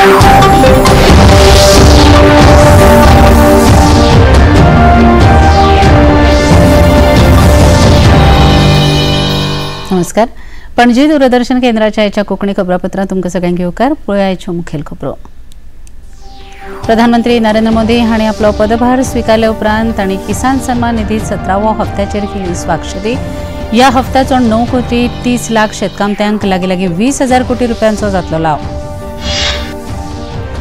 नमस्कार. पणजी दूरदर्शन केंद्राच्या याच्या कोकणी खबरापत्रात तुमकां सगळ्यांक येवकार. पळयाच्यो मुखेल खबरो. प्रधानमंत्री नरेंद्र मोदी हांणी आपलो पदभार स्वीकारले उपरांत तांणी किसान सन्मान निधी 17व्या हप्त्याचेर केली स्वाक्षरी. ह्या हप्त्याचो 9 कोटी 30 लाख शेतकामत्यांक लागीं 20,000 कोटी रुपयांचो जातलो लाव.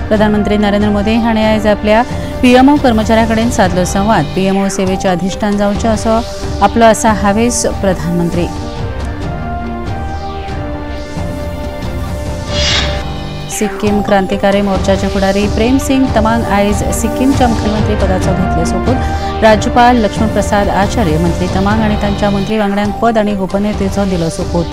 प्रधानमंत्री नरेंद्र मोदी हांणी आयज आपल्या पीएमओ कर्मचाऱ्यां कडेन साधलो संवाद. पीएमओ सेवेचे अधिष्ठान जावचे असो आपलो आसा हावेस प्रधानमंत्री. सिक्कीम क्रांतिकारी मोर्चाचे फुडारी प्रेम सिंग तमांग आयज सिक्कीमच्या मुख्यमंत्री पदाचो घेतले सोपूत. राज्यपाल लक्ष्मण प्रसाद आचार्य मंत्री तमांग आनी तांच्या मंत्री वांगड्यांक पद आनी गोपनीयतेचो दिलो सोपूत.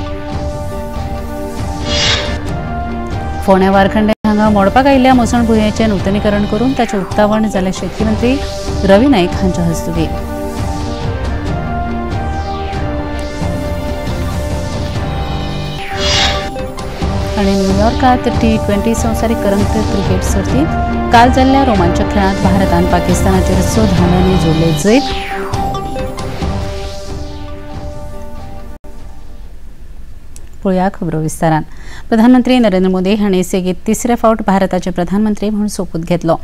फोंड्या वारखंडे हांगा मोडपाक आयिल्ल्या मोसण भुंयेचें नूतनीकरण करून ताचें उक्तावण जाल्ले शेतकी मंत्री रवी नाईक हांच्या हस्तुकीं. आणि न्यूयॉर्कात T20 संवसारीक करंगत क्रिकेट सर्तीत काल जाल्ल्या रोमांचक खेळांत भारतान पाकिस्तानाचेर 6 धांवड्यांनी जोडले जैत. पळोवया खबरो विस्तारान. प्रधानमंत्री नरेंद्र मोदी हांणी सेगीत तिसरे फावट भारताचे प्रधानमंत्री म्हणून सोपूत घेतलो.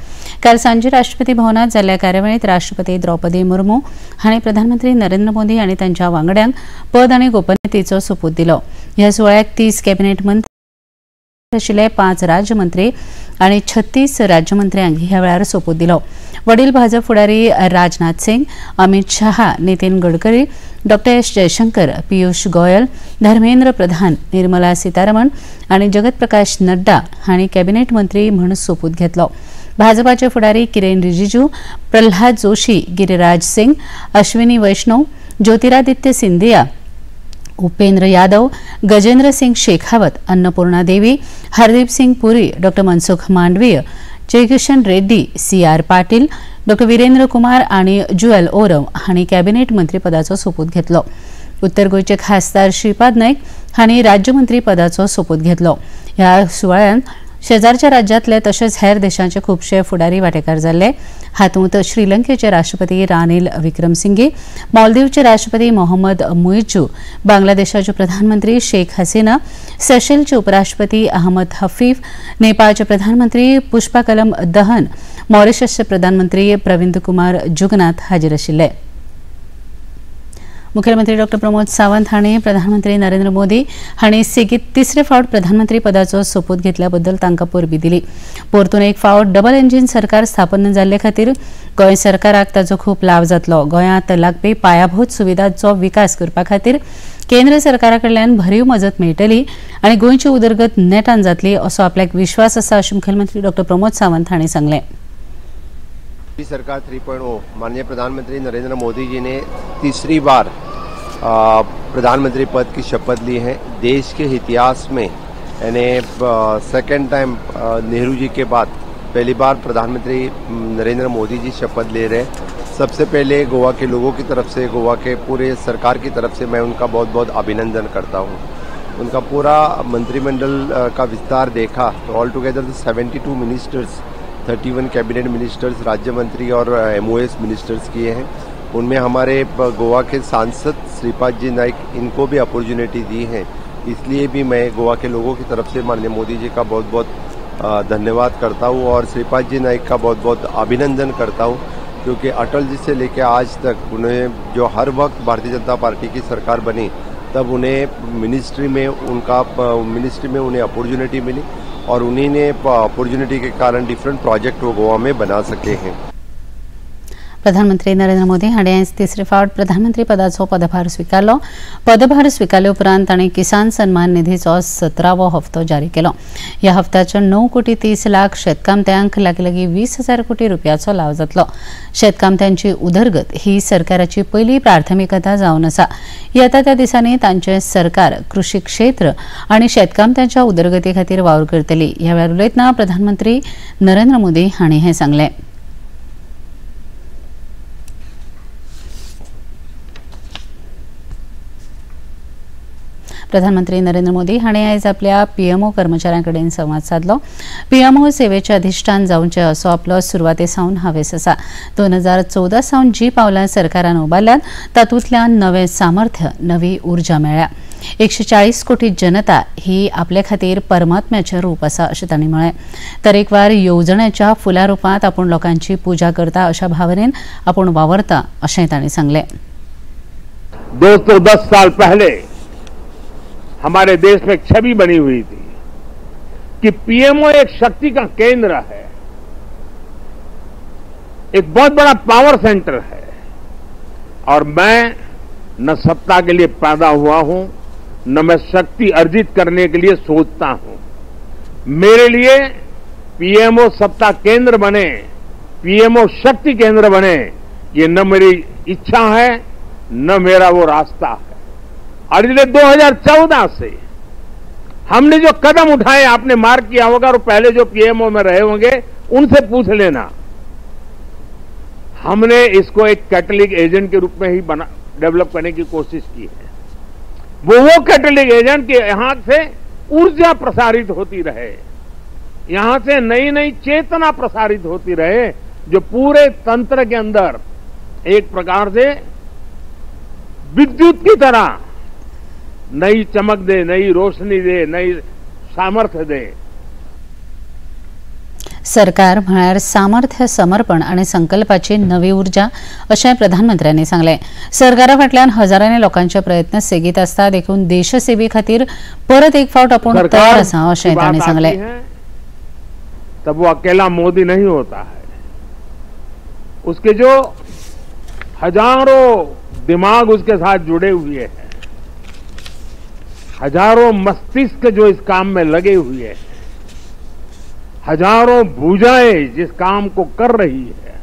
काल सांजे राष्ट्रपती भवनात जाल्ल्या कार्यावळीत राष्ट्रपती द्रौपदी मुर्मू हांणी प्रधानमंत्री नरेंद्र मोदी आनी तांच्या वांगड्यांक पद आनी गोपनीयतेचो सोपूत दिलो. ह्या सुवाळ्याक 30 कॅबिनेट मंत्री आशिल्ले 5 राज्यमंत्री आनी 36 राज्यमंत्र्यांक ह्या वेळार सोपूत दिलो. वडील भाजप फुडारी राजनाथ सिंग, अमित शहा, नितीन गडकरी, डॉ. एस. जयशंकर, पियुष गोयल, धर्मेंद्र प्रधान, निर्मला सीतारमण आनी जगत प्रकाश नड्डा हांणी कॅबिनेट मंत्री म्हूण सोपूत घेतलो. भाजपाचे फुडारी किरेन रिजिजू, प्रल्हाद जोशी, गिरिराज सिंग, अश्विनी वैष्णव, ज्योतिरादित्य सिंधिया, उपेंद्र यादव, गजेंद्र सिंग शेखावत, अन्नपूर्णा देवी, हरदीप सिंग पुरी, डॉ. मनसुख मांडवीय, जयकिशन रेड्डी, CR पाटील, डॉ. वीरेंद्र कुमार आनी जुएल ओरव हांणी कॅबिनेट मंत्री पदाचो सोपूत घेतलो. उत्तर गोंयचे खासदार श्रीपाद नाईक हांणी राज्यमंत्री पदाचो सोपूत घेतलो. ह्या सुवाळ्यांत शेजारच्या राज्यांतले तशेंच हेर देशांचे खुबशे फुडारी वांटेकार जाल्ले. हातूंत श्रीलंकेचे राष्ट्रपती रानिल विक्रमसिंघे, मालदीवचे राष्ट्रपती मोहम्मद मुइज्जू, बांगलादेशाचे प्रधानमंत्री शेख हसीना, सेशेल्सचे उपराष्ट्रपती अहमद हफीफ, नेपाळचे प्रधानमंत्री पुष्पकलम दहन, मॉरिशसचे प्रधानमंत्री प्रविंद कुमार जुगनाथ हाजीर आशिल्ले. मुख्यमंत्री डॉ. प्रमोद सावंत हांणी प्रधानमंत्री नरेंद्र मोदी हांणी सेगीत तिसरे फावट प्रधानमंत्री पदाचो सोपूत घेतल्या बद्दल तांकां परबी दिली. परतून एक फावट डबल इंजीन सरकार स्थापन जाल्ले खातीर गोंय सरकाराक ताचो खूब लाव जातलो. गोंयांत लागपी पायाभूत सुविधांचो विकास करपा खातीर केंद्र सरकारा कडल्यान भरीव मजत मेळटली आनी गोंयची उदरगत नेटान जातली असो आपल्याक विश्वास आसा अशें मुख्यमंत्री डॉ. प्रमोद सावंत हांणी सांगलें. सरकार 3.0 माननीय प्रधानमंत्री नरेंद्र मोदी जी ने तीसरी बार प्रधानमंत्री पद की शपथ ली है. देश के इतिहास में यानी सेकेंड टाइम नेहरू जी के बाद पहली बार प्रधानमंत्री नरेंद्र मोदी जी शपथ ले रहे. सबसे पहले गोवा के लोगों की तरफ से, गोवा के पूरे सरकार की तरफ से मैं उनका बहुत बहुत अभिनंदन करता हूँ. उनका पूरा मंत्रिमंडल का विस्तार देखा तो all together 72 ministers, 31 cabinet ministers, राज्य मंत्री और MOS मिनिस्टर्स किए हैं. उनमें हमारे गोवा के सांसद श्रीपाद जी नाइक, इनको भी अपॉर्चुनिटी दी है. इसलिए भी मैं गोवा के लोगों की तरफ से माननीय मोदी जी का बहुत बहुत धन्यवाद करता हूँ और श्रीपाद जी नाइक का बहुत बहुत अभिनंदन करता हूँ, क्योंकि अटल जी से लेकर आज तक उन्हें जो हर वक्त भारतीय जनता पार्टी की सरकार बनी तब उन्हें मिनिस्ट्री में उन्हें अपॉर्चुनिटी मिली और उन्हीं ने अपॉर्चुनिटी के कारण डिफरेंट प्रोजेक्ट वो गोवा में बना सके हैं. प्रधानमंत्री नरेंद्र मोदी हांणी आयज तिसरे फावट प्रधानमंत्री पदाचो पदभार स्वीकारलो. पदभार स्वीकारले उपरांत तांणी किसान सन्मान निधीचो 17वो हप्तो जारी केलो. ह्या हप्त्याचो 9 कोटी 30 लाख शेतकामत्यांक लागीं 20,000 कोटी रुपयाचो लाव जातलो. शेतकामत्यांची उदरगत ही सरकाराची पयली प्राथमिकता जावन आसा. येता त्या दिसांनी तांचे सरकार कृषी क्षेत्र आनी शेतकामत्यांच्या उदरगती खातीर वावर करतली. ह्या वेळार उलयतना प्रधानमंत्री नरेंद्र मोदी हांणी हें सांगलें. प्रधानमंत्री नरेंद्र मोदी हांणी आयज आपल्या पीएमओ कर्मचाऱ्यांकडेन संवाद साधलो. पीएमओ सेवेचे अधिष्ठान जावचे असो आपलो सुरवाते सावन हावेस आसा. 2014 सावन जी पावलां सरकारान उबारल्यात तातूंतल्यान नवें सामर्थ्य, नवी उर्जा मेळ्ळ्या. 140 कोटी जनता ही आपले खातीर परमात्म्याचें रूप आसा अशें तांणी म्हळें. तरेकवार येवजण्यांच्या फुला रुपांत आपूण लोकांची पुजा करता अशा भावनेन आपूण वावरता अशें तांणी सांगलें. दोस्तों, 10 साल पहले हमारे देश में एक छवि बनी हुई थी कि पीएमओ एक शक्ति का केंद्र है, एक बहुत बड़ा पावर सेंटर है. और मैं न सत्ता के लिए पैदा हुआ हूं, न मैं शक्ति अर्जित करने के लिए सोचता हूं. मेरे लिए पीएमओ सत्ता केंद्र बने, पीएमओ शक्ति केंद्र बने, ये न मेरी इच्छा है न मेरा वो रास्ता है. और इसलिए 2014 से हमने जो कदम उठाए, आपने मार्क किया होगा और पहले जो पीएमओ में रहे होंगे उनसे पूछ लेना, हमने इसको एक कैटलिक एजेंट के रूप में ही डेवलप करने की कोशिश की है. वो कैटलिक एजेंट के यहां से ऊर्जा प्रसारित होती रहे, यहां से नई नई चेतना प्रसारित होती रहे, जो पूरे तंत्र के अंदर एक प्रकार से विद्युत की तरह नई चमक दे, नई रोशनी दे, नई सामर्थ्य दे. सरकार म्हळ्यार सामर्थ्य, समर्पण आणि संकल्पाची नवी उर्जा अशें प्रधानमंत्र्यांनी सांगलें. सरकारा फाटल्यान हजारांनी लोकांचे प्रयत्न सेगीत आसतात. देखून देशसेवे खातीर परत एक फावट आपूण तयार आसा अशें तांणी सांगलें. तब वो अकेला मोदी नहीं होता है, उसके जो हजारों दिमाग उसके साथ जुड़े हुए हैं, हजारों मस्तिष्क जो इस काम में लगे हुए हैं, हजारों भुजाएं जिस काम को कर रही है,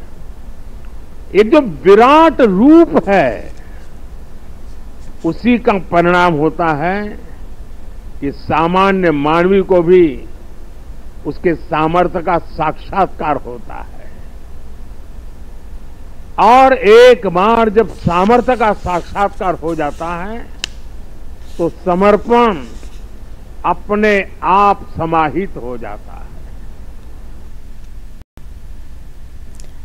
एक जो विराट रूप है, उसी का परिणाम होता है कि सामान्य मानवी को भी उसके सामर्थ्य का साक्षात्कार होता है. और एक बार जब सामर्थ्य का साक्षात्कार हो जाता है तो समर्पण अपने आप समाहित हो जाता है.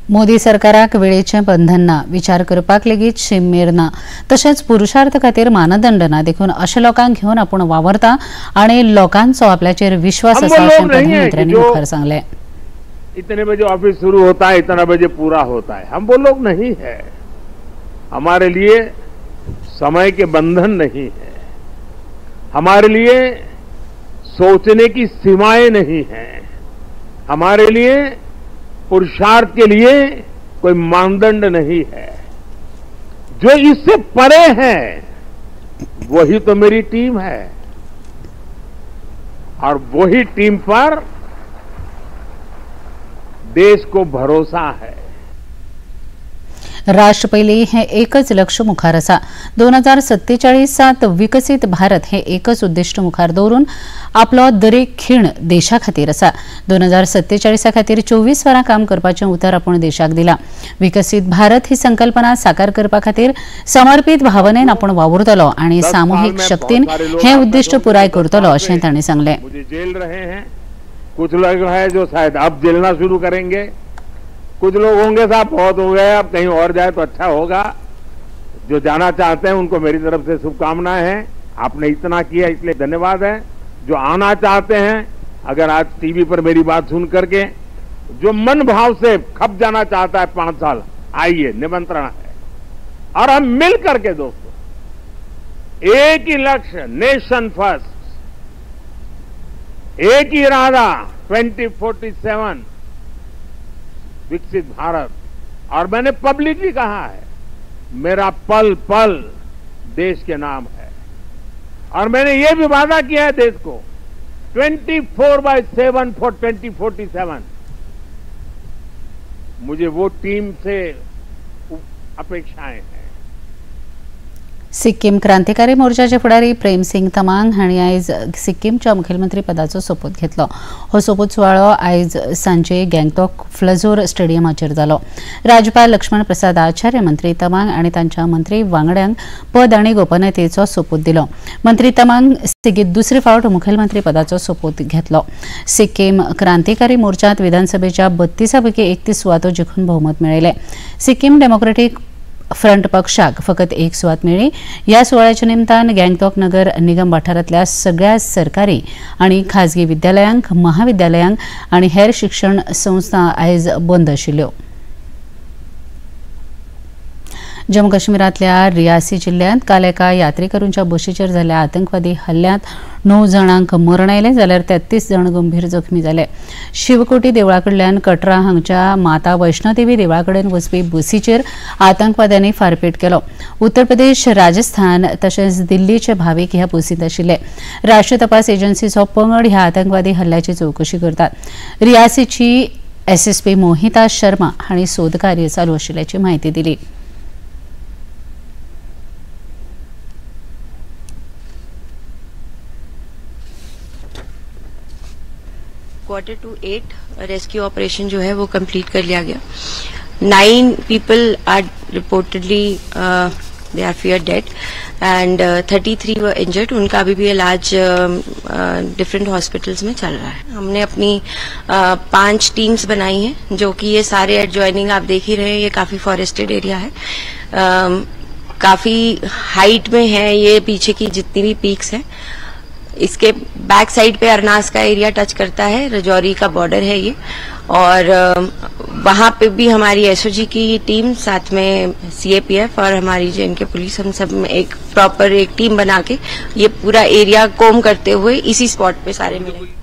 मोदी सरकाराक वेळेचें बंधन ना, विचार करपाक लेगीत शीम ना, तशेंच पुरुषार्थ खातीर मानदंड ना. देखून अशा लोकांक घेवन आपूण वावरता आनी लोकांचो आपल्याचेर विश्वास आसा अशें प्रधानमंत्र्यांनी मुखार सांगलें. इतने बजे ऑफिस शुरू होता है, इतना बजे पूरा होता है, हम वो लोग नहीं है. हमारे लिए समय के बंधन नहीं है, हमारे लिए सोचने की सीमाएं नहीं हैं, हमारे लिए पुरुषार्थ के लिए कोई मानदंड नहीं है. जो इससे परे है वही तो मेरी टीम है, और वही टीम पर देश को भरोसा है. राष्ट्र पयली हें एकच लक्ष मुखार आसा. 2047 विकसीत भारत हें एकच उद्दिश्ट मुखार दवरून आपलो दरेक खीण देशा खातीर आसा. 2047 खातीर 24 वरां काम करपाचें उतर आपूण देशाक दिलां. विकसीत भारत ही संकल्पना साकार करपा खातीर समर्पीत भावनेन आपूण वावुरतलो आनी सामुहीक शक्तीन हें उद्दिश्ट पुराय करतलो अशें तांणी सांगलें. जेल रहे हैं, कुछ लोग हैं जो शायद अब जेलना शुरू करेंगे, कुछ लोग होंगे साहब बहुत हो गए, अब कहीं और जाए तो अच्छा होगा. जो जाना चाहते हैं उनको मेरी तरफ से शुभकामनाएं हैं. आपने इतना किया इसलिए धन्यवाद है. जो आना चाहते हैं, अगर आज टीवी पर मेरी बात सुन करके जो मन भाव से खप जाना चाहता है 5 साल, आइए, निमंत्रण है. और हम मिल करके दोस्तों एक ही लक्ष्य, नेशन फर्स्ट, एक ही इरादा, 2047 विकसित भारत. और मैंने पब्लिकली कहा है, मेरा पल पल देश के नाम है. और मैंने ये भी वादा किया है देश को, 24/7 फॉर 2047. मुझे वो टीम से अपेक्षाएं हैं. सिक्कीम क्रांतिकारी मोर्चाचे फुडारी प्रेम सिंग तमांग हांणी आयज सिक्कीमच्या मुखेलमंत्री पदाचो सोपूत घेतलो. हो सोपूत सुवाळो आयज सांजे गँगटॉक फ्लझोर स्टेडियमाचेर जालो. राज्यपाल लक्ष्मण प्रसाद आचार्य मंत्री तमांग आनी तांच्या मंत्री वांगड्यांक पद आनी गोपनीयतेचो सोपूत दिलो. मंत्री तमांग सेगीत दुसरे फावट मुखेलमंत्री पदाचो सोपूत घेतलो. सिक्कीम क्रांतिकारी मोर्चात विधानसभेच्या 32 पैकी 31 सुवातो जिखून भोवमत मेळयले. सिक्कीम डेमोक्रेटिक फ्रंट पक्षाक फकत एक सुवात मेळ्ळी. ह्या सुवाळ्याच्या निमतान गँगटॉक नगर निगम वाठारांतल्या सगळ्या सरकारी आनी खाजगी विद्यालयांक, महाविद्यालयांक आनी हेर शिक्षण संस्था आयज बंद आशिल्ल्यो. जम्मू काश्मीरांतल्या रियासी जिल्ल्यांत काल एका यात्रेकरूंच्या बशीचेर जाल्ल्या आतंकवादी हल्ल्यांत 9 जाणांक मरण आयलें जाल्यार 33 जण गंभीर जखमी जाले. शिवकोटी देवळाकडल्यान कटरा हांगच्या माता वैष्णोदेवी देवळाकडेन वचपी बसीचेर आतंकवाद्यांनी फारपेट केलो. उत्तर प्रदेश, राजस्थान तशेंच दिल्लीचे भावीक ह्या बसींत आशिल्ले. राष्ट्रीय तपास एजन्सीचो पंगड ह्या आतंकवादी हल्ल्याची चवकशी करतात. रियासीची SSP मोहिता शर्मा हांणी सोदकार्य चालू आशिल्ल्याची म्हायती दिली. Q2 8 रेस्क्यू ऑपरेशन जो है वो कंप्लीट कर लिया गया. 9 people are reportedly they are fear dead and 33 were injured. उनका अभी भी इलाज डिफरेंट हॉस्पिटल्स में चल रहा है. हमने अपनी 5 टीम्स बनाई हैं जो कि ये सारे एडजॉइनिंग आप देख ही रहे हैं. ये काफी फॉरेस्टेड एरिया है, काफी हाइट में है. ये पीछे की जितनी भी पीक्स हैं इसके बैक साइड पे अरनास का एरिया टच करता है. रजौरी का बॉर्डर है ये, और वहां पे भी हमारी SOG की टीम, साथ में CAPF और हमारी JNK पुलिस, हम सब एक प्रॉपर एक टीम बना के ये पूरा एरिया कोम करते हुए इसी स्पॉट पे सारे मिले.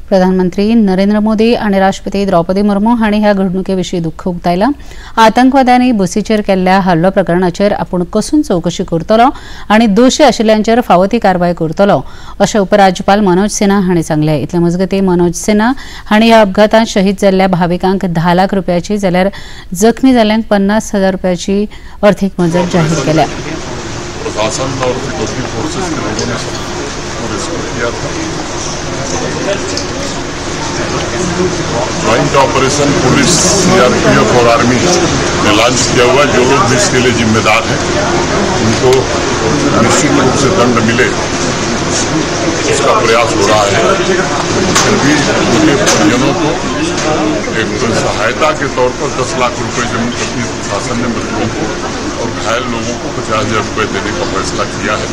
प्रधानमंत्री नरेंद्र मोदी आणि राष्ट्रपती द्रौपदी मुर्मू हांणी ह्या घडणुके दुःख उक्तायलां. आतंकवाद्यांनी बसीचेर केल्ल्या हल्लो प्रकरणाचेर आपूण कसून चवकशी करतलो आणि दोशी आशिल्ल्यांचेर फावो ती कारवाय करतलो अशें उपराज्यपाल मनोज सिन्हा हांणी सांगलें. इतले मजगतीं मनोज सिन्हा हांणी ह्या अपघातांत शहीद जाल्ल्या भाविकांक 10 लाख रुपयाची जाल्यार जखमी जाल्ल्यांक 50,000 रुपयाची अर्थीक मजत जाहीर केल्या. ज्वाइंट ऑपरेशन पुलिस, CRPF और आर्मी ने लॉन्च किया हुआ. जो लोग भी इसके लिए जिम्मेदार हैं उनको निश्चित रूप से दंड मिले, इसका प्रयास हो रहा है. फिर भी उनके परिजनों को एक सहायता के तौर पर 10 लाख रुपए जम्मू कश्मीर प्रशासन ने मजदूरों को और घायल लोगों को 50,000 रुपए देने का फैसला किया है.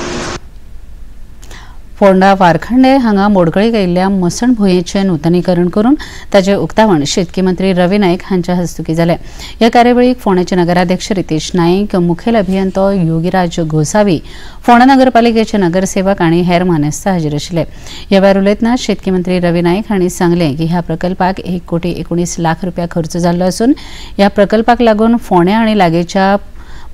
फोंडा वारखंडे हांगा मोडकळीक आयिल्ल्या मसण भुंयेचें नूतनीकरण करून ताचें उक्तावण शेतकी मंत्री रवी नाईक हांच्या हस्तुकीं जालें. ह्या कार्यावळीक फोंडेचे नगराध्यक्ष रितेश नाईक, मुखेल अभियंतो योगीराज गोसावी, फोंडा नगरपालिकेचे नगरसेवक आनी हेर मानेस्त हाजीर आशिल्ले. ह्या वेळार उलयतना शेतकी मंत्री रवी नाईक हांणी सांगलें की ह्या प्रकल्पाक 1,19,00,000 रुपया खर्च जाल्लो आसून ह्या प्रकल्पाक लागून फोंड्या आनी लागींच्या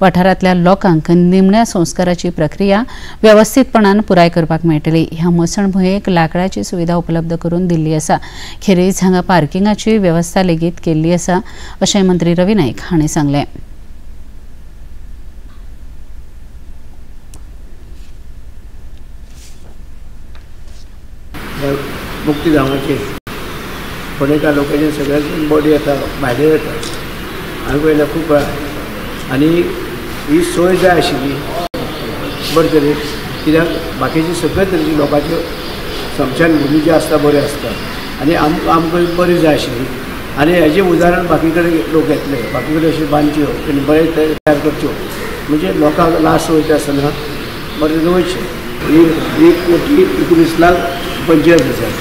वाठारांतल्या लोकांक निमण्या संस्काराची प्रक्रिया व्यवस्थीतपणान पुराय करपाक मेळटली. ह्या मसण भुंयेक लाकडाची सुविधा उपलब्ध करून दिल्ली आसा. खेरीज हांगा पार्किंगाची वेवस्था लेगीत केल्ली आसा अशें मंत्री रवी नाईक हांणी सांगलें. मुक्तीधामाचे फोंडेकार लोकांचे सगळ्यांची बॉडी येता, भायले येता. हांवें पळयला खूब वेळा आनी ही सोय जाय आशिल्ली बरे तरेन, कित्याक बाकीचे सगळे तरेची लोकांच्यो समशान भुमी जे आसता बऱ्यो आसता आनी आमकां बरी जाय आशिल्ली. आनी हेजें उदाहरण बाकी कडेन लोक येतले, बाकी कडेन अशें बांदच्यो आनी बरे तयार करच्यो, म्हणजे लोकांक लास्ट वयता आसतना बरें वयचें. ही 1,19,50,000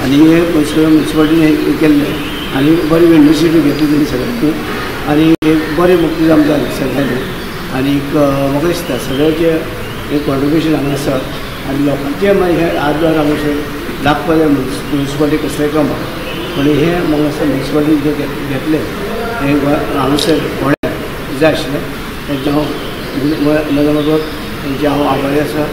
आनी हे म्युन्सिपालिटीन केल्ले आनी बरी युनिवर्सिटी घेतली तेणी सगळ्यांनी आनी एक बरें मुक्तीधाम जालें सगळ्यांनी. आनीक म्हाका दिसता सगळ्यांचें एक कॉन्ट्रिब्युशन हांगा आसा आनी लोकांचें मागीर हे आदार हांगासर लागपा जाय म्युन्सिपालिटी कसलेंय कामाक. पण हे म्हाका दिसता म्युन्सिपालिटीन जे घेतले हे हांगासर फोंड्या जाय आशिल्लें तेंचे हांव नगरसेवक तेंचे हांव आभारी आसा.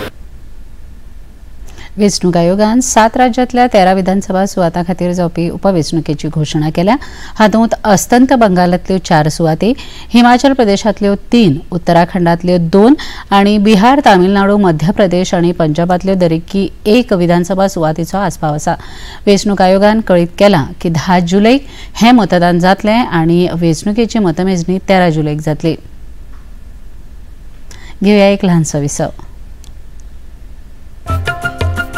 वेंचणूक आयोगान 7 राज्यांतल्या 13 विधानसभा सुवातां खातीर जावपी उपवेंचणुकेची घोशणा केल्या. हातूंत अस्तंत बंगालांतल्यो 4 सुवाती, हिमाचल प्रदेशांतल्यो 3, उत्तराखंडांतल्यो 2 आनी बिहार, तामिळनाडू, मध्य प्रदेश आनी पंजाबांतल्यो दरेकी 1 विधानसभा सुवातीचो आस्पाव आसा. वेंचणूक आयोगान कळीत केलां की 10 जुलैक हें मतदान जातलें आनी वेंचणुकेची मतमेजणी 13 जुलैक जातली. घेऊया एक ल्हानसो विसव.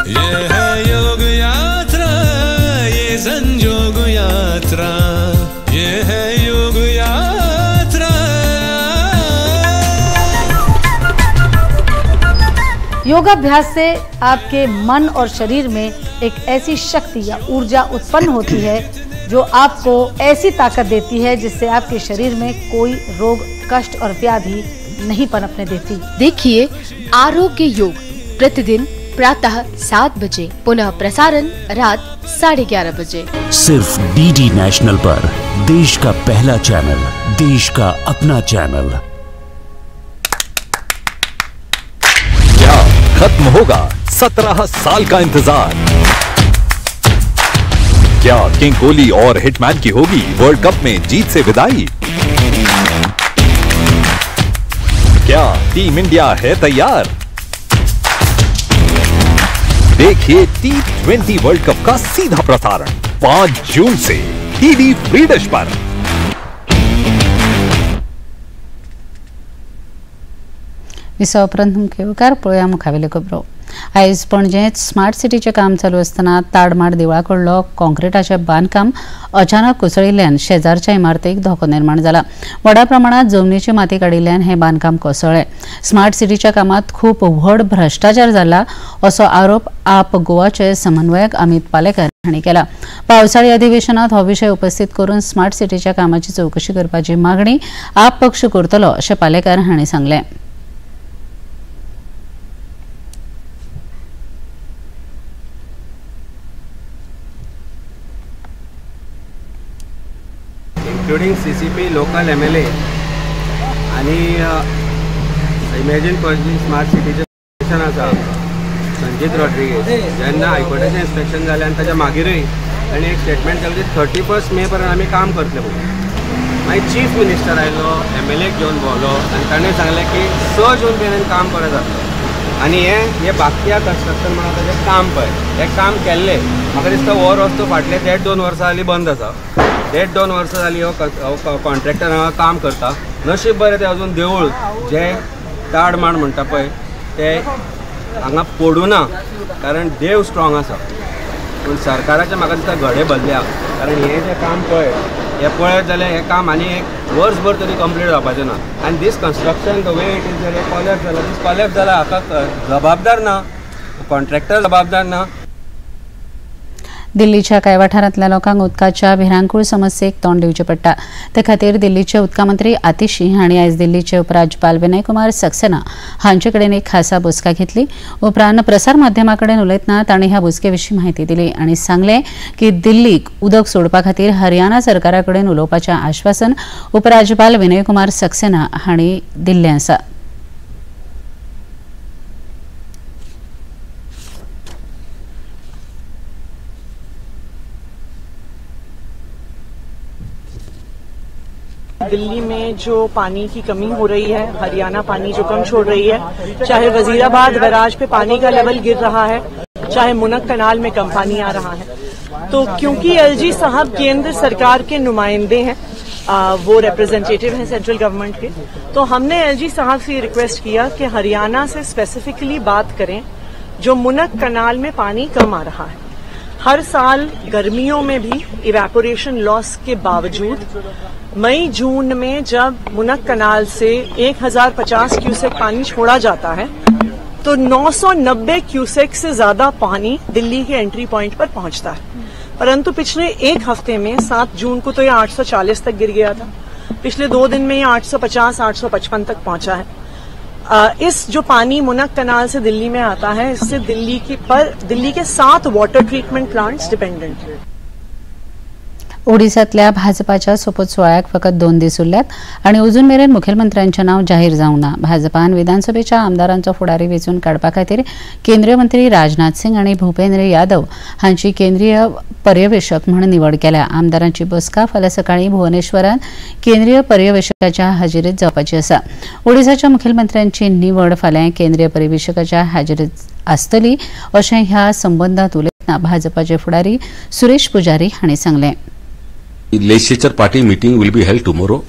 ये है योग यात्रा, ये संयोग यात्रा, ये है योग यात्रा. योगाभ्यास से आपके मन और शरीर में एक ऐसी शक्ति या ऊर्जा उत्पन्न होती है जो आपको ऐसी ताकत देती है जिससे आपके शरीर में कोई रोग, कष्ट और व्याधि नहीं पनपने देती. देखिए आरोग्य योग प्रतिदिन प्रातः 7 बजे, पुनः प्रसारण रात 11:30 बजे. सिर्फ डीडी नेशनल पर, देश का पहला चैनल, देश का अपना चैनल. क्या खत्म होगा 17 साल का इंतजार? क्या किंग कोहली और हिटमैन की होगी वर्ल्ड कप में जीत से विदाई? क्या टीम इंडिया है तैयार? देखिए T20 वर्ल्ड कप का सीधा प्रसारण 5 जून से टीवी फ्री डिश पर. विसव उपरांत मुखेलकार पळोवया मुखावेल्यो खबरो. आयज पणजेंत स्मार्ट सिटीचें काम चालू आसतना ताडमाड देवळा कडलो कॉन्क्रिटाचें बांदकाम अचानक कोसळिल्ल्यान शेजारच्या इमारतीक धोको निर्माण जाला. व्हडा प्रमाणात जमनीची माती काडिल्ल्यान हें बांदकाम कोसळ्ळें. स्मार्ट सिटीच्या कामात खूब व्हड भ्रश्टाचार जाला असो आरोप आप गोवाचे समन्वयक अमित पालेकर हांणी केला. पावसाळी अधिवेशनात हो विशय उपस्थित करून स्मार्ट सिटीच्या कामाची चवकशी करपाची मागणी आप पक्ष करतलो अशें पालेकर हांणी सांगलें. इंक्लुडिंग CCP, लोकल MLA आणि इमॅजिन पॉलिसी स्मार्ट सिटीचे इन्स्पेक्शन आसा संजीत रॉड्रिगेज. जेन्ना हायकोर्टाचें इन्स्पेक्शन जालें आनी ताच्या मागीरय ताणें एक स्टेटमेंट केलें की 31 मे पर्यंत आमी काम करतले म्हणून. मागीर चीफ मिनिस्टर आयलो, MLA घेवन भोंवलो आनी ताणें सांगलें की 6 जून पर्यंत काम बरें जातलें. आनी हे बाकिया कन्स्ट्रक्शन म्हणून ताचें काम पळय, हें काम केल्लें म्हाका दिसता हो रस्तो फाटले 1.5-2 वर्सां जालीं बंद आसा. 1.5-2 वर्सां जालीं हो कॉन्ट्रॅक्टर हांगा काम करता. नशीब बरें तें अजून देवूळ जें ताडमाड म्हणटा पळय तें हांगा पडूं ना, कारण देव स्ट्रॉंग आसा. पूण सरकाराचें म्हाका दिसता घडे भरल्या, कारण हें जें काम हें पळयत जाल्यार हें काम आनी एक वर्सभर तरी कंप्लीट जावपाचें ना. आनी this construction the way it is जाल्यार कॉलेप्स जाला. दीस कॉलेप्स जाला हाका जबाबदार ना, कॉन्ट्रॅक्टर जबाबदार ना. दिल्लीच्या कांय वाठारांतल्या लोकांक उदकाच्या भिरांकूळ समस्येक तोंड दिवचें पडटा. ते खातीर दिल्लीचे उदका मंत्री आतिशी हांणी आयज दिल्लीचे उपराज्यपाल विनय कुमार सक्सेना हांचे कडेन एक खासा बसका घेतली. उपरांत प्रसार माध्यमां कडेन उलयतना तांणी ह्या बसके विशीं म्हायती दिली आनी सांगलें की दिल्लीक उदक सोडपा खातीर हरियाणा सरकारा कडेन उलोवपाचें आश्वासन उपराज्यपाल विनय कुमार सक्सेना हांणी दिल्लें आसा. दिल्ली में जो पानी की कमी हो रही है, हरियाणा पानी जो कम छोड़ रही है, चाहे वजीराबाद बैराज पे पानी का लेवल गिर रहा है, चाहे मुनक कनाल में कम पानी आ रहा है, तो क्योंकि एलजी साहब केंद्र सरकार के नुमाइंदे हैं, वो रिप्रेजेंटेटिव हैं सेंट्रल गवर्नमेंट के, तो हमने एलजी साहब से रिक्वेस्ट किया कि हरियाणा से स्पेसिफिकली बात करें जो मुनक कनाल में पानी कम आ रहा है. हर साल गर्मियों में भी इवेपोरेशन लॉस के बावजूद मई जून में जब मुनक कनाल से 1050 क्यूसेक पानी छोड़ा जाता है तो 990 क्यूसेक से ज्यादा पानी दिल्ली के एंट्री पॉइंट पर पहुंचता है. परंतु पिछले एक हफ्ते में 7 जून को तो ये 840 तक गिर गया था. पिछले 2 दिन में ये 850-855 तक पहुंचा है. इस जो पानी मुनक कनाल से दिल्ली में आता है, इससे दिल्ली के 7 वाटर ट्रीटमेंट प्लांट्स डिपेंडेंट है. ओडिसातल्या भाजपाच्या सोपत सोहळ्याक फकत 2 दीस उरल्यात आनी अजून मेरेन मुखेलमंत्र्यांचें नांव जाहीर जावंक ना. भाजपान विधानसभेच्या आमदारांचो फुडारी वेंचून काडपा खातीर केंद्रीय मंत्री राजनाथ सिंग आनी भूपेंद्र यादव हांची केंद्रीय पर्यवेक्षक म्हूण निवड केल्या. आमदारांची बसका फाल्यां सकाळीं भुवनेश्वरात केंद्रीय पर्यवेक्षकाच्या हाजिरीत जावपाची आसा. ओडिसाच्या मुखेलमंत्र्यांची निवड फाल्यां केंद्रीय पर्यवेक्षकाच्या हाजिरीत आसतली अशें ह्या संबंदात उलयतना भाजपाचे फुडारी सुरेश पुजारी हांणी सांगलें. Legislature party meeting will be held tomorrow.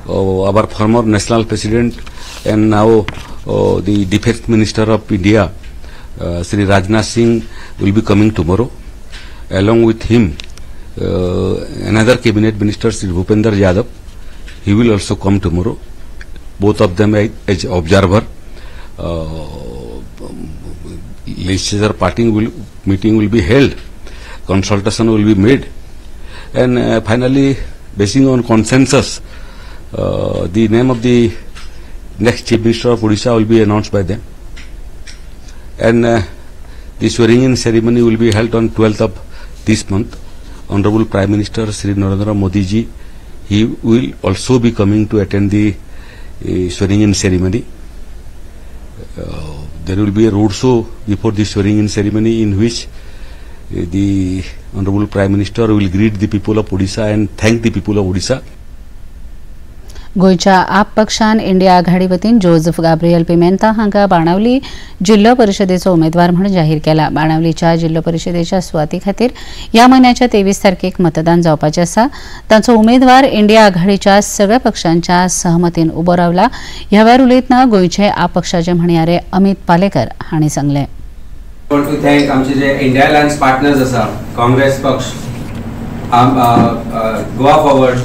Our former national president and now the defense minister of India, Sri Rajnath Singh, will be coming tomorrow. Along with him, another cabinet minister, Sri Bhupender Yadav, he will also come tomorrow. Both of them as observer. Legislature party meeting will be held. Consultation will be made. And finally, basing on consensus, the name of the next Chief Minister of Odisha will be announced by them. And the swearing-in ceremony will be held on 12th of this month. Honorable Prime Minister Sri Narendra Modi ji, he will also be coming to attend the swearing-in ceremony. There will be a road show before the swearing-in ceremony in which the Honorable Prime Minister will greet the people of Odisha and thank the people of Odisha. गोयच्या आप पक्षान India आघाडी वतीन Joseph Gabriel Pimenta हांका बाणावली जिल्लो परिशदेचो उमेदवार म्हणून जाहीर केला. बाणावलीच्या जिल्लो परिशदेच्या सुवाती खातीर ह्या म्हयन्याच्या 23 तारखेक मतदान जावपाचें आसा. तांचो उमेदवार इंडिया आघाडीच्या सगळ्या पक्षांच्या सहमतीन उबो रावला. ह्या वेळार उलयतना गोंयचे आप पक्षाचे म्हणयारे अमित पालेकर हांणी सांगलें. I want to thank आमचे जे इंडिया अलायन्स पार्टनर्स आसा, काँग्रेस पक्ष, गोवा फॉरवर्ड,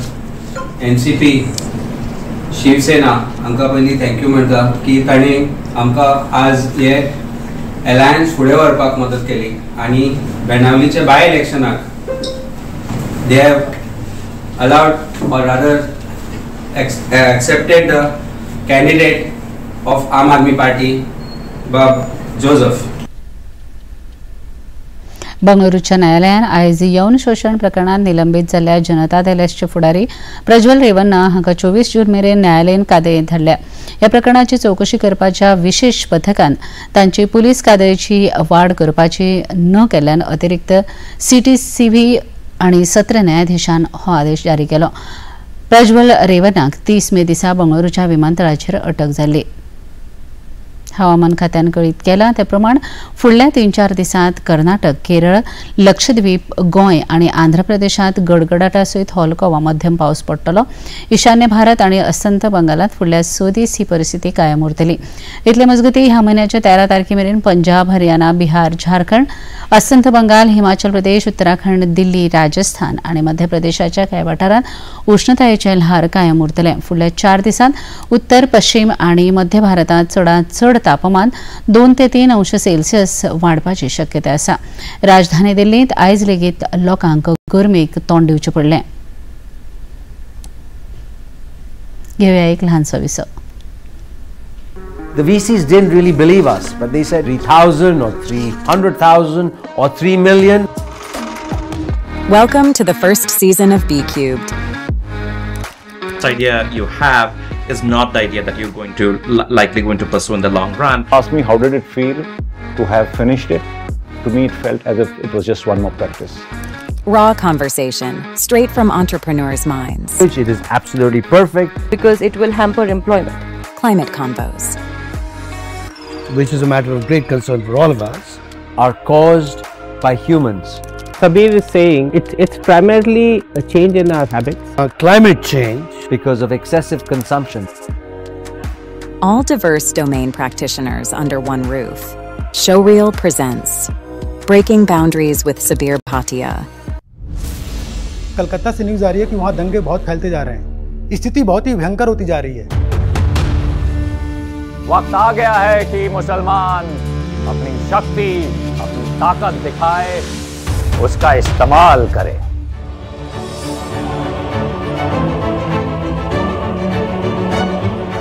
NCP, शिवसेना हांकां पयलीं थँक्यू म्हणटा की तांणी आमकां आज हे अलायन्स फुडें व्हरपाक मदत केली आनी बेणावलीच्या बाय इलेक्शनाक दे हॅव अलाउड और rather accepted the candidate of आम आदमी पार्टी बाब जोझफ. बंगळुरूच्या न्यायालयान आयज यौन शोषण प्रकरणात निलंबित जाल्ल्या जनता दल एसचे फुडारी प्रज्वल रेवन्ना हांकां 24 जून मेरेन न्यायालयीन कादयेंत धाडल्या. ह्या प्रकरणाची चवकशी करपाच्या विशेष पथकान तांची पुलीस कादयेची वाड करपाची न केल्ल्यान अतिरिक्त CTCV आनी सत्र न्यायाधीशान हो आदेश जारी केलो. प्रज्वल रेवन्नाक 30 मे दिसा बंगळुरूच्या विमानतळाचेर अटक जाल्ली. हवामान खात्यान कळीत केला ते प्रमाण फुडल्या 3-4 दिसांत कर्नाटक, केरळ, लक्षद्वीप, गोंय आनी आंध्र प्रदेशात गडगडाटा सयत हलको वा मध्यम पावस पडटलो. ईशान्य भारत आनी अस्तंत बंगालात फुडल्या 6 दीस ही परिस्थिती कायम उरतली. इतले मजगती ह्या म्हयन्याच्या 13 तारखेमेरेन पंजाब, हरियाणा, बिहार, झारखंड, अस्तंत बंगाल, हिमाचल प्रदेश, उत्तराखंड, दिल्ली, राजस्थान आनी मध्य प्रदेशाच्या कांय वाठारांत उष्णतायेचे ल्हार कायम उरतले. फुडल्या 4 दिसांत उत्तर, पश्चिम आनी मध्य भारतांत चडांत चड तापमान 2 ते 3 अंश सेल्सियस वाडपाची शक्यताय आसा. राजधानी दिल्लीत आयज लेगीत लोकांक गरमेक तोंड दिवचें पडलें. घेवया एक ल्हानसो Wiseau. The VCs didn't really believe us, but they said 3,000 or 300,000 or 3 million. Welcome to the first season of B Cubed. This idea you have is not the idea that you're going to likely going to pursue in the long run. Ask me how did it feel to have finished it? To me it felt as if it was just one more practice. Raw conversation, straight from entrepreneurs' minds. It is absolutely perfect because it will hamper employment. Climate Convos, which is a matter of great concern for all of us, are caused by humans. Sabir is saying it's primarily a change in our habits. Climate change because of excessive consumption. All diverse domain practitioners under one roof. Showreel presents Breaking Boundaries with Sabir Bhatia. Calcutta से news आ रही है कि वहाँ दंगे बहुत फैलते जा रहे हैं. स्थिति बहुत ही भयंकर होती जा रही है. वक्त आ गया है कि मुसलमान अपनी शक्ति, अपनी ताकत दिखाए, उसका इस्तेमाल करे.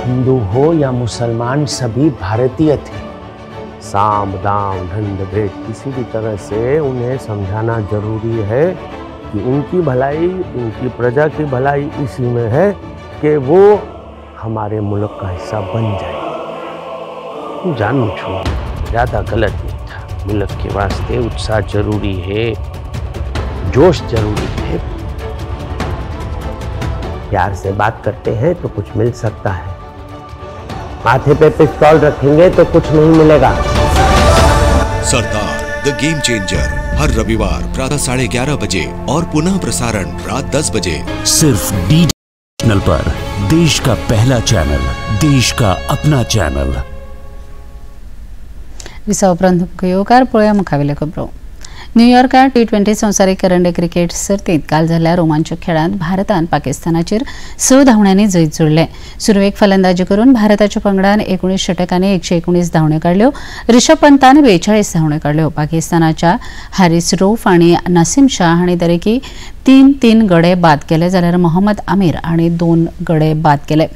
हिंदू हो या मुसलमान सभी भारतीय थे. साम दाम दंड भेद किसी भी तरह से उन्हें समझाना जरूरी है कि उनकी भलाई, उनकी प्रजा की भलाई इसी में है कि वो हमारे मुल्क का हिस्सा बन जाए। जानबूझ ज़्यादा गलत नहीं था। मुल्क के वास्ते उत्साह जरूरी है, जोश जरूरी है। प्यार से बात करते हैं तो कुछ मिल सकता है, माथे पे पिस्तौल रखेंगे तो कुछ नहीं मिलेगा। सरदार द गेम चेंजर हर रविवार प्रातः 11:30 बजे और पुनः प्रसारण रात 10 बजे सिर्फ डी नेशनल पर। देश का पहला चॅनल, देश का अपना चॅनल। विसा उपरांत मुख्य पळया मुखावेल्या खबरो। न्यूयॉर्कात T20 संवसारीक करंडे क्रिकेट सर्तीत काल जाल्ल्या रोमांचक खेळांत भारतान पाकिस्तानाचेर 6 धांवड्यांनी जैत जोडले। सुरवेक फलंदाजी करून भारताच्या पंगडान 19 षटकांनी 119 धांवड्यो काडल्यो। ऋषभ पंतान 42 धांवड्यो काडल्यो। पाकिस्तानाच्या हारिस रौफ आणि नासिम शाह हांणी दरेकी 3 गडे बाद केले, जाल्यार मोहम्मद आमीर हांणी 2 गडे बाद केले।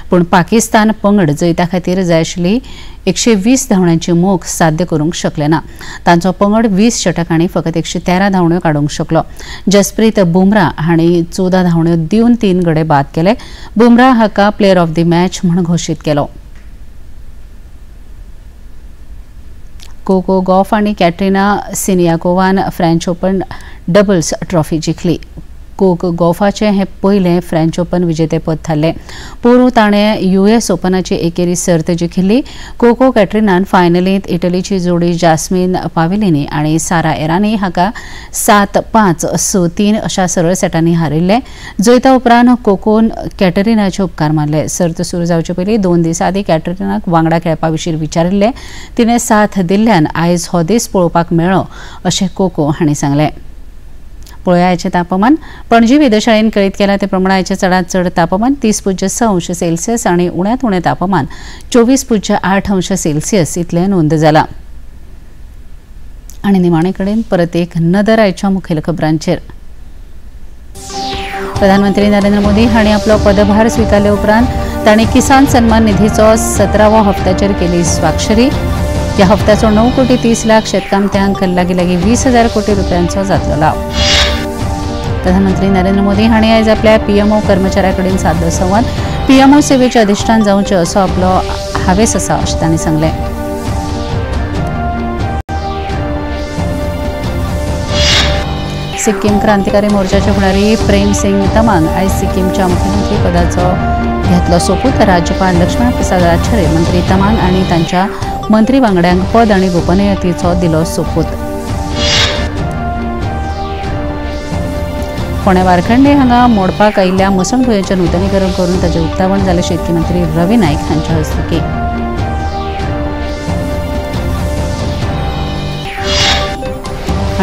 पूण पाकिस्तान पंगड जैता खातीर जाय आशिल्ली 120 धांवड्यांची मोख साध्य करूंक शकले ना। तांचो पंगड 20 षटकांनी फकत 113 धांवड्यो काडूंक शकलो। जसप्रीत बुमराह हांणी 14 धांवड्यो दिवन 3 गडे बाद केले। बुमराह हाका प्लेयर ऑफ द मॅच म्हूण घोशीत केलो। कोको गॉफ आणि कॅटरिना सिनियाकोवान फ्रेंच ओपन डबल्स ट्रॉफी जिखली। कोको गॉफाचे हे पहिले फ्रेंच ओपन विजेतेपद थारले। पोरू ताणें US ओपनाची एकेरी सर्त जिखिल्ली। कोको कॅटरिनान फायनलींत इटलीची जोडी जास्मिन पावेलिनी आणि सारा एरानी हाका 7-5, 6-3 अशा सरळ सेटांनी हारिल्ले। जैता उपरांत कोकोन कॅटरिनाचे उपकार मानले। सर्त सुरू जावचे पयलीं 2 दीस आदीं कॅटरिनाक वांगडा खेळपा-विशीं विचारिल्ले। तिणें साथ दिल्ल्यान आयज हो दीस पळोवपाक मेळ्ळो अशें कोको हांणी सांगलें। पळया आयचें तापमान। पणजी वेधशाळेन कळीत केला ते प्रमाण आयचें चडांत चड तापमान 30.6 अंश सेल्सियस आणि उण्यांत उणें तापमान 24.8 अंश सेल्सियस इतलें नोंद जालां। आनी निमाणे कडेन परत एक नदर आयच्या मुखेल खबरांचेर। प्रधानमंत्री नरेंद्र मोदी हांणी आपलो पदभार स्विकारले उपरांत तांणी किसान सन्मान निधीचो 17वो हप्त्याचेर केली स्वाक्षरी। ह्या हप्त्याचो 9.30 कोटी शेतकामत्यांक लागीं 20,000 कोटी रुपयांचो जातलो लाव। प्रधानमंत्री नरेंद्र मोदी हांणी आयज आपल्या PMO कर्मचाऱ्यां कडेन सादलो संवाद। PMO सेवेचे अधिष्ठान जावचें असो आपलो हावेस आसा अशें तांणी सांगलें। सिक्कीम क्रांतिकारी मोर्चाचे फुडारी प्रेम सिंग तमांग आयज सिक्कीमच्या मुख्यमंत्री पदाचो घेतलो सोपूत। राज्यपाल लक्ष्मण प्रसाद आचार्य मंत्री तमांग आनी तांच्या मंत्री वांगड्यांक पद आनी गोपनीयतेचो दिलो सोपूत। फोंड्या वारखंडे हांगा मोडपाक आयिल्ल्या मसणभुंयेचें नूतनीकरण करून ताचें उक्तावण जालें शेतकी मंत्री रवी नायक हांच्या हस्तुकीं।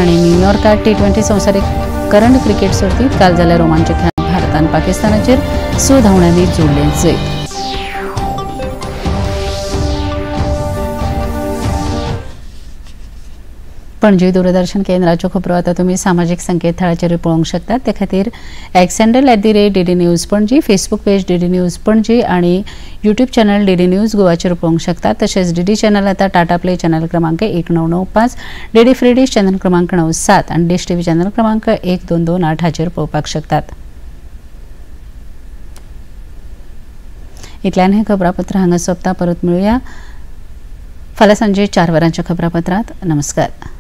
आनी न्यूयॉर्कात T20 संवसारीक करंड क्रिकेट सर्तीत काल जाल्ल्या रोमांचक खेळांत भारतान पाकिस्तानाचेर 6 धांवड्यांनी जोडलें जैत। पणजी दूरदर्शन केंद्राच्यो खबरो आतां तुमी सामाजीक संकेतथळाचेर पळोवंक शकतात। ते खातीर x handle @DD news Panaji, Facebook page DD news Panaji आणि यूट्यूब चॅनल DD न्यूज गोवाचेर पळोवंक शकतात। तशेंच DD चॅनल आतां टाटा प्ले चॅनल क्रमांक 1995, DD फ्री डिश चॅनल क्रमांक 97 आणि डिश TV चॅनल क्रमांक 1228 हाचेर पळोवपाक शकतात। इतल्यान हें खबरापत्र हांगा सोंपता। परत मेळुया फाल्यां सांजे 4 वरांच्या खबरापत्रांत। नमस्कार।